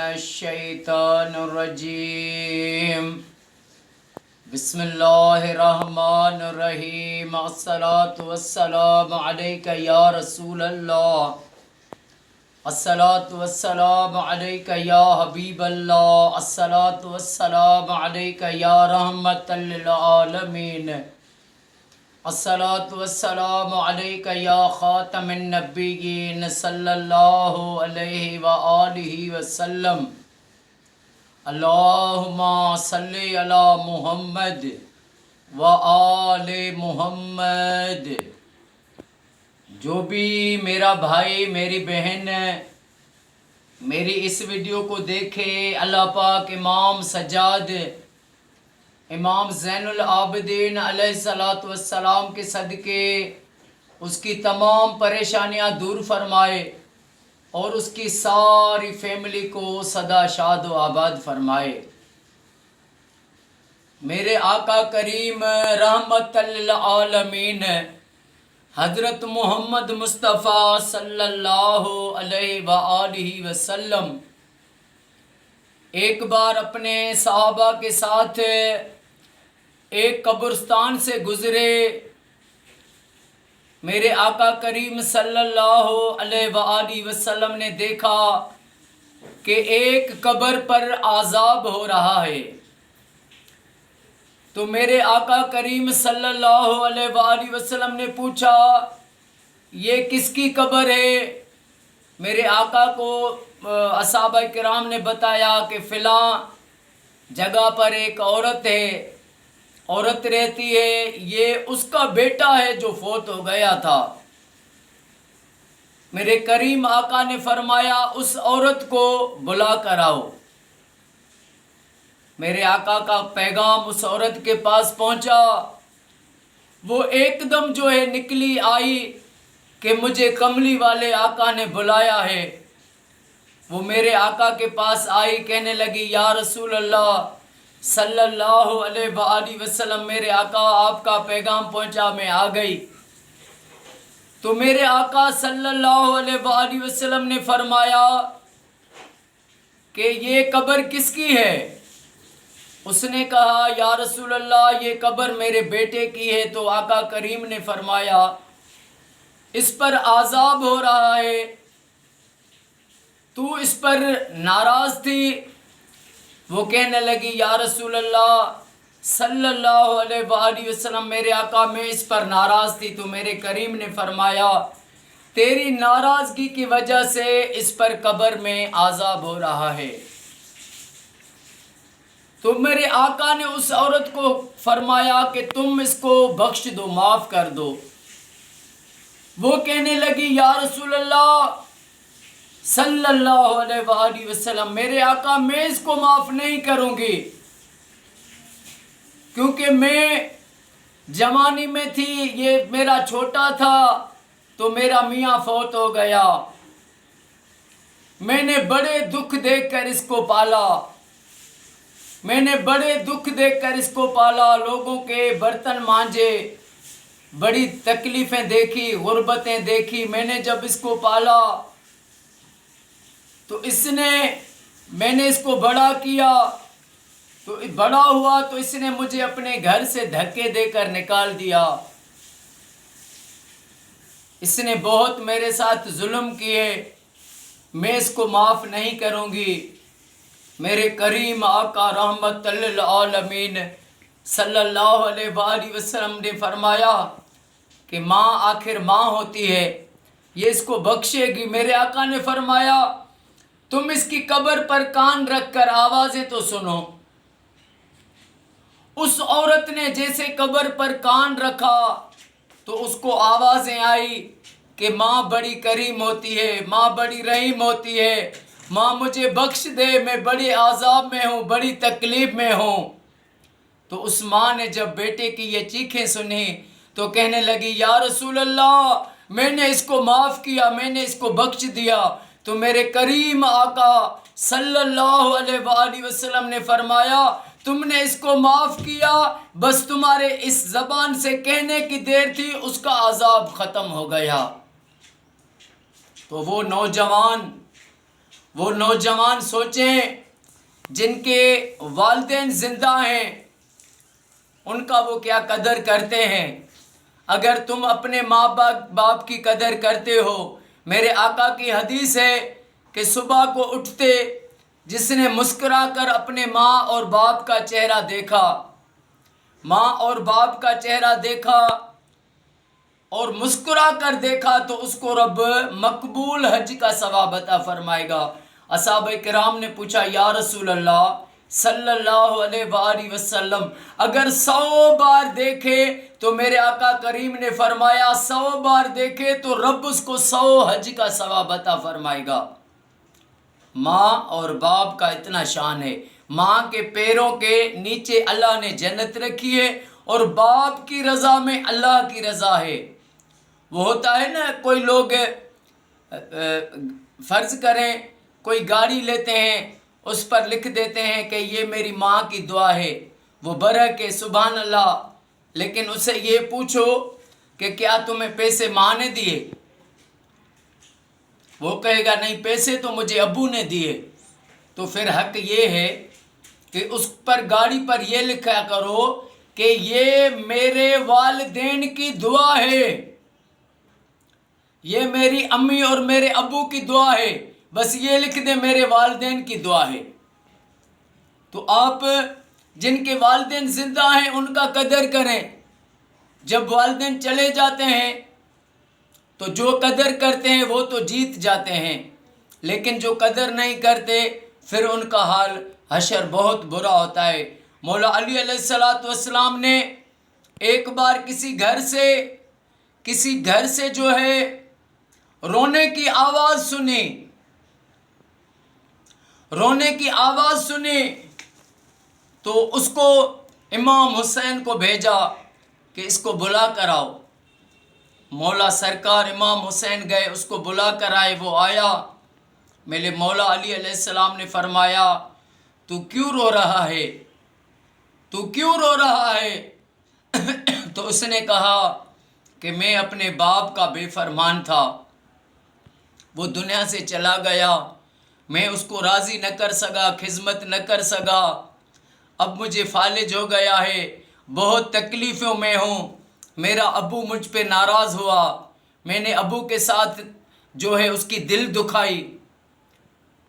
الشیطان الرجیم بسم اللہ الرحمن الرحیم الصلاة والسلام علیک یا رسول اللہ الصلاة والسلام علیک یا حبیب اللہ الصلاة والسلام علیک یا رحمت للعالمین الصلاة والسلام علیک یا خاتم النبیین صلی اللہ علیہ وآلہ وسلم اللہم صلی علی محمد وآل محمد۔ جو بھی میرا بھائی میری بہن میری اس ویڈیو کو دیکھے، اللہ پاک امام سجاد امام زین العابدین علیہ السلام کے صدقے اس کی تمام پریشانیاں دور فرمائے اور اس کی ساری فیملی کو سدا شاد و آباد فرمائے۔ میرے آقا کریم رحمت للعالمین حضرت محمد مصطفیٰ صلی اللہ علیہ وآلہ وسلم ایک بار اپنے صحابہ کے ساتھ ایک قبرستان سے گزرے۔ میرے آقا کریم صلی اللہ علیہ وآلہ وسلم نے دیکھا کہ ایک قبر پر عذاب ہو رہا ہے، تو میرے آقا کریم صلی اللہ علیہ وآلہ وسلم نے پوچھا یہ کس کی قبر ہے؟ میرے آقا کو اصحابہ کرام نے بتایا کہ فلاں جگہ پر ایک عورت رہتی ہے، یہ اس کا بیٹا ہے جو فوت ہو گیا تھا۔ میرے کریم آقا نے فرمایا اس عورت کو بلا کر آؤ۔ میرے آقا کا پیغام اس عورت کے پاس پہنچا، وہ ایک دم نکلی آئی کہ مجھے کملی والے آقا نے بلایا ہے۔ وہ میرے آقا کے پاس آئی، کہنے لگی یا رسول اللہ صلی اللہ علیہ وآلہ وسلم، میرے آقا آپ کا پیغام پہنچا، میں آ گئی۔ تو میرے آقا صلی اللہ علیہ وآلہ وسلم نے فرمایا کہ یہ قبر کس کی ہے؟ اس نے کہا یا رسول اللہ یہ قبر میرے بیٹے کی ہے۔ تو آقا کریم نے فرمایا اس پر عذاب ہو رہا ہے، تو اس پر ناراض تھی؟ وہ کہنے لگی یا رسول اللہ صلی اللہ علیہ وآلہ وسلم، میرے آقا میں اس پر ناراض تھی۔ تو میرے کریم نے فرمایا تیری ناراضگی کی وجہ سے اس پر قبر میں عذاب ہو رہا ہے۔ تو میرے آقا نے اس عورت کو فرمایا کہ تم اس کو بخش دو، معاف کر دو۔ وہ کہنے لگی یا رسول اللہ صلی اللہ علیہ وآلہ وسلم، میرے آقا میں اس کو معاف نہیں کروں گی، کیونکہ میں جوانی میں تھی، یہ میرا چھوٹا تھا تو میرا میاں فوت ہو گیا، میں نے بڑے دکھ دیکھ کر اس کو پالا، لوگوں کے برتن مانجے، بڑی تکلیفیں دیکھی، غربتیں دیکھی۔ میں نے جب اس کو پالا تو میں نے اس کو بڑا کیا، تو بڑا ہوا تو اس نے مجھے اپنے گھر سے دھکے دے کر نکال دیا۔ اس نے بہت میرے ساتھ ظلم کیے، میں اس کو معاف نہیں کروں گی۔ میرے کریم آقا رحمت للعالمین صلی اللہ علیہ وآلہ وسلم نے فرمایا کہ ماں آخر ماں ہوتی ہے، یہ اس کو بخشے گی۔ میرے آقا نے فرمایا تم اس کی قبر پر کان رکھ کر آوازیں تو سنو۔ اس عورت نے جیسے قبر پر کان رکھا تو اس کو آوازیں آئی کہ ماں بڑی کریم ہوتی ہے، ماں بڑی رحیم ہوتی ہے، ماں مجھے بخش دے، میں بڑی عذاب میں ہوں، بڑی تکلیف میں ہوں۔ تو اس ماں نے جب بیٹے کی یہ چیخیں سنی تو کہنے لگی یا رسول اللہ میں نے اس کو معاف کیا، میں نے اس کو بخش دیا۔ تو میرے کریم آقا صلی اللہ علیہ وآلہ وسلم نے فرمایا تم نے اس کو معاف کیا، بس تمہارے اس زبان سے کہنے کی دیر تھی، اس کا عذاب ختم ہو گیا۔ تو وہ نوجوان وہ نوجوان سوچیں جن کے والدین زندہ ہیں ان کا وہ کیا قدر کرتے ہیں۔ اگر تم اپنے ماں باپ کی قدر کرتے ہو، میرے آقا کی حدیث ہے کہ صبح کو اٹھتے جس نے مسکرا کر اپنے ماں اور باپ کا چہرہ دیکھا، ماں اور باپ کا چہرہ دیکھا اور مسکرا کر دیکھا تو اس کو رب مقبول حج کا ثواب عطا فرمائے گا۔ اصحابہ کرام نے پوچھا یا رسول اللہ صلی اللہ علیہ وآلہ وسلم اگر 100 بار دیکھے تو میرے آقا کریم نے فرمایا 100 بار دیکھے تو رب اس کو 100 حج کا ثواب عطا فرمائے گا۔ ماں اور باپ کا اتنا شان ہے، ماں کے پیروں کے نیچے اللہ نے جنت رکھی ہے اور باپ کی رضا میں اللہ کی رضا ہے۔ وہ ہوتا ہے نا کوئی لوگ فرض کریں کوئی گاڑی لیتے ہیں، اس پر لکھ دیتے ہیں کہ یہ میری ماں کی دعا ہے، وہ برحق ہے سبحان اللہ، لیکن اسے یہ پوچھو کہ کیا تمہیں پیسے ماں نے دیے؟ وہ کہے گا نہیں پیسے تو مجھے ابو نے دیے۔ تو پھر حق یہ ہے کہ اس پر گاڑی پر یہ لکھا کرو کہ یہ میرے والدین کی دعا ہے، یہ میری امی اور میرے ابو کی دعا ہے، بس یہ لکھ دیں میرے والدین کی دعا ہے۔ تو آپ جن کے والدین زندہ ہیں ان کا قدر کریں، جب والدین چلے جاتے ہیں تو جو قدر کرتے ہیں وہ تو جیت جاتے ہیں، لیکن جو قدر نہیں کرتے پھر ان کا حال حشر بہت برا ہوتا ہے۔ مولا علی علیہ السلام نے ایک بار کسی گھر سے جو ہے رونے کی آواز سنی تو اس کو امام حسین کو بھیجا کہ اس کو بلا کر آؤ۔ مولا سرکار امام حسین گئے، اس کو بلا کر آئے، وہ آیا۔ میرے مولا علی علیہ السلام نے فرمایا تو کیوں رو رہا ہے، تو کیوں رو رہا ہے؟ تو اس نے کہا کہ میں اپنے باپ کا بے فرمان تھا، وہ دنیا سے چلا گیا، میں اس کو راضی نہ کر سکا، خدمت نہ کر سکا، اب مجھے فالج ہو گیا ہے، بہت تکلیفوں میں ہوں، میرا ابو مجھ پہ ناراض ہوا، میں نے ابو کے ساتھ جو ہے اس کی دل دکھائی۔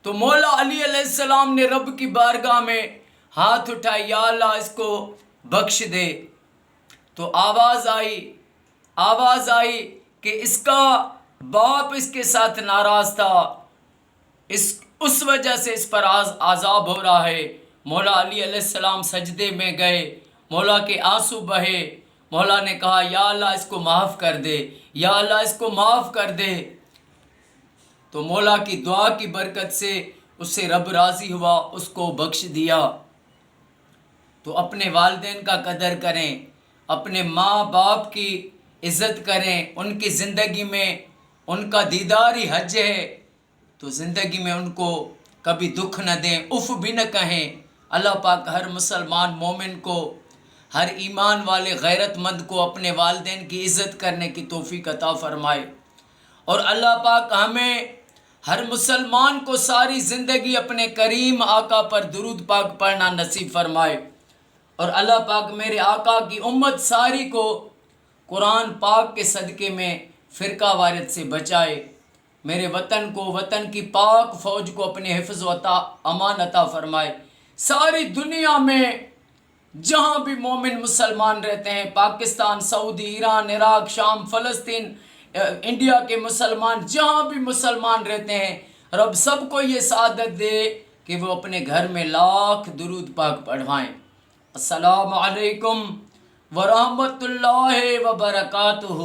تو مولا علی علیہ السلام نے رب کی بارگاہ میں ہاتھ اٹھائے، یا اللہ اس کو بخش دے۔ تو آواز آئی کہ اس کا باپ اس کے ساتھ ناراض تھا، اس وجہ سے اس پر عذاب ہو رہا ہے۔ مولا علی علیہ السلام سجدے میں گئے، مولا کے آنسو بہے، مولا نے کہا یا اللہ اس کو معاف کر دے، یا اللہ اس کو معاف کر دے۔ تو مولا کی دعا کی برکت سے اس سے رب راضی ہوا، اس کو بخش دیا۔ تو اپنے والدین کا قدر کریں، اپنے ماں باپ کی عزت کریں، ان کی زندگی میں ان کا دیدار ہی حج ہے، تو زندگی میں ان کو کبھی دکھ نہ دیں، اف بھی نہ کہیں۔ اللہ پاک ہر مسلمان مومن کو، ہر ایمان والے غیرت مند کو اپنے والدین کی عزت کرنے کی توفیق عطا فرمائے، اور اللہ پاک ہمیں ہر مسلمان کو ساری زندگی اپنے کریم آقا پر درود پاک پڑھنا نصیب فرمائے، اور اللہ پاک میرے آقا کی امت ساری کو قرآن پاک کے صدقے میں فرقہ وارث سے بچائے، میرے وطن کو، وطن کی پاک فوج کو اپنے حفظ و امان عطا فرمائے۔ ساری دنیا میں جہاں بھی مومن مسلمان رہتے ہیں، پاکستان، سعودی، ایران، عراق، شام، فلسطین، انڈیا کے مسلمان، جہاں بھی مسلمان رہتے ہیں، رب سب کو یہ سعادت دے کہ وہ اپنے گھر میں لاکھ درود پاک پڑھوائیں۔ السلام علیکم ورحمۃ اللہ وبرکاتہ۔